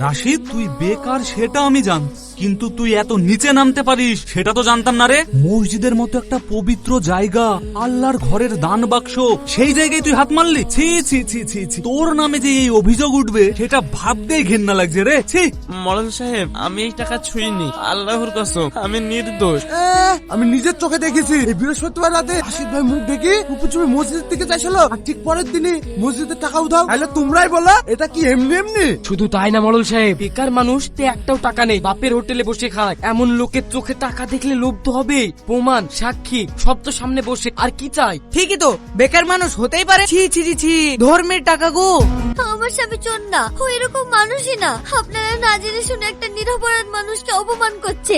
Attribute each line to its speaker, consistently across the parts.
Speaker 1: রাশিদ, তুই বেকার সেটা আমি জানি, কিন্তু তুই এত নিচে নামতে পারিস সেটা তো জানতাম না রে। মসজিদের মতো একটা পবিত্র জায়গা, আল্লাহর ঘরের দান বাক্স, সেই জায়গায় তুই হাত মারলি। ছি ছি ছি ছি ছি, তোর নামে যে এই অভিযোগ উঠবে সেটা ভাবতেই ঘেন্না লাগছে রে। ছি।
Speaker 2: মরল সাহেব, আমি এই টাকা ছুঁইনি, আল্লাহর কসম আমি নির্দোষ।
Speaker 3: আমি নিজের চোখে দেখেছি এই বৃহস্পতিবার রাতে রাশিদ ভাই মুখ দেখি উপচুপে মসজিদের দিকে চাইছিল, আর ঠিক পরের দিনই মসজিদের টাকা উঠাও। তাহলে তোমরাই বলো এটা কি এমনি এমনি?
Speaker 4: শুধু তাই না মরল সাহেব, বেকার মানুষ তে একটাও টাকা নেই, বাপের হোটেলে বসে খায়। এমন লোকের চোখে টাকা দেখলে লোভ তো হবে, প্রমাণ সাক্ষী সব তো সামনে বসে, আর কি চাই?
Speaker 5: ঠিকই তো, বেকার মানুষ হতেই পারে। ছি ছি ছি ছি, ধর্মের টাকা গো।
Speaker 6: আমার স্বামী চোর না, ও এরকম মানুষই না। আপনারা না জেনে শুনে একটা নিরপরাধ মানুষকে অপমান করছে।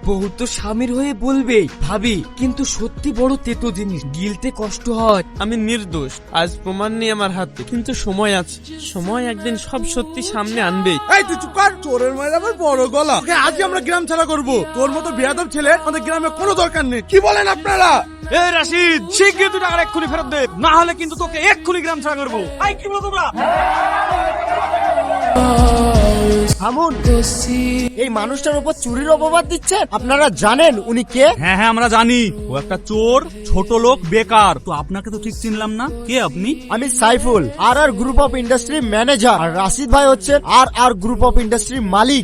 Speaker 4: বহু তো স্বামীর হয়ে বলবে ভাবি, কিন্তু সত্যি বড় তেতো জিনিস, গিলতে কষ্ট হয়।
Speaker 2: আমি নির্দোষ, আজ প্রমাণ নেই আমার হাতে, কিন্তু সময় আছে, সময় একদিন সব সত্যি সামনে আনবেই।
Speaker 3: এই তুই চুপ কর, চোরের মায়ের আবার বড় গলা। ওকে আজই আমরা গ্রাম ছাড়া করবো। তোর মতো বেয়াদব ছেলে আমাদের গ্রামে কোনো দরকার নেই। কি বলেন আপনারা?
Speaker 1: এই রাশিদ, শিগগিরই তুই টাকা এক্ষুনি ফেরত দে, না হলে কিন্তু তোকে এক্ষুনি গ্রাম ছাড়া করবো। এই কি বলো তোমরা?
Speaker 3: থামুন, এই মানুষটার উপর চুরির অপবাদ দিচ্ছেন। আপনারা জানেন উনি কে?
Speaker 1: হ্যাঁ হ্যাঁ, আমরা জানি ও একটা চোর, ছোট লোক, বেকার। তো আপনাকে তো ঠিক চিনলাম না, কে আপনি?
Speaker 3: আমি সাইফুল, আর গ্রুপ অফ ইন্ডাস্ট্রি ম্যানেজার। আর রাশিদ ভাই হচ্ছেন আর গ্রুপ অফ ইন্ডাস্ট্রি মালিক।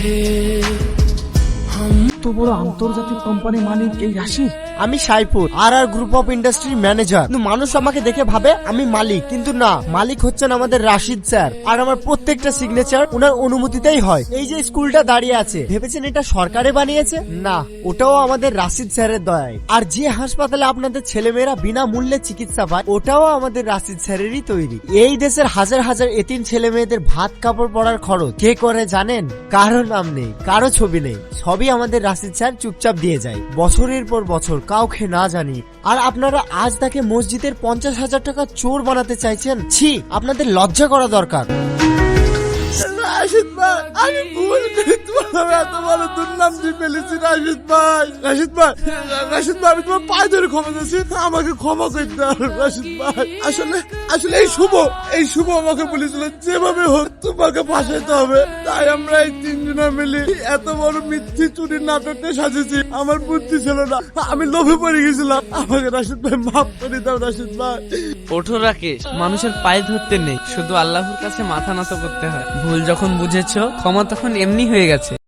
Speaker 4: তো বড় আন্তর্জাতিক কোম্পানি মালিক এই রাশিদ।
Speaker 3: আমি সাইফুল, আর গ্রুপ অফ ইন্ডাস্ট্রি ম্যানেজার। কিন্তু মানুষ আমাকে দেখে ভাবে আমি মালিক, কিন্তু না, মালিক হচ্ছেন আমাদের রাশিদ স্যার। আর আমার প্রত্যেকটা সিগনেচার ওনার অনুমতিতেই হয়। এই যে স্কুলটা দাঁড়িয়ে আছে, ভেবেছেন এটা সরকারে বানিয়েছে? না, ওটাও আমাদের রাশিদ স্যারের দয়ায়। আর যে হাসপাতালে আপনাদের ছেলেমেয়েরা বিনামূল্যে চিকিৎসা পায়, ওটাও আমাদের রাশিদ স্যারেরই তৈরি। এই দেশের হাজার হাজার এতিম ছেলে মেয়েদের ভাত কাপড় পরার খরচ কে করে জানেন? কারো নাম নেই, কারো ছবি নেই, সবই আমাদের রাশিদ স্যার চুপচাপ দিয়ে যায়, বছরের পর বছর, কাউকে না জানি। আর আপনারা আজ তাকে মসজিদের 50,000 টাকা চোর বানাতে চাইছেন? ছি, আপনাদের লজ্জা করা দরকার। রাশিদ ভাই, আমি ভুল করে তোমার এত বড় দুর্নাম দিয়ে ফেলেছি। রাশিদ ভাই, রাশিদ ভাই, রাশিদ ভাই, আমি তোমার পায়ে ধরে ক্ষমা চাইছি, আমাকে ক্ষমা করে দাও রাশিদ ভাই। আসলে এই শুভ আমাকে বলেছিল যেভাবে হোক তোমাকে ফাঁসাইতে হবে, তাই আমরা এই তিনজনা মিলে এত বড় মিথ্যে চুরির নাটকটা সাজিয়েছি। আমার বুদ্ধি ছিল না, আমি লোভে পড়ে গেছিলাম। আমাকে রাশিদ ভাই মাফ করে দাও রাশিদ ভাই।
Speaker 2: ওঠো রাকেশ, মানুষের পায়ে ধরতে নেই, শুধু আল্লাহর কাছে মাথা নত করতে হয়। ভুল যখন বুঝেছো, ক্ষমা তখন এমনি হয়ে গেছে।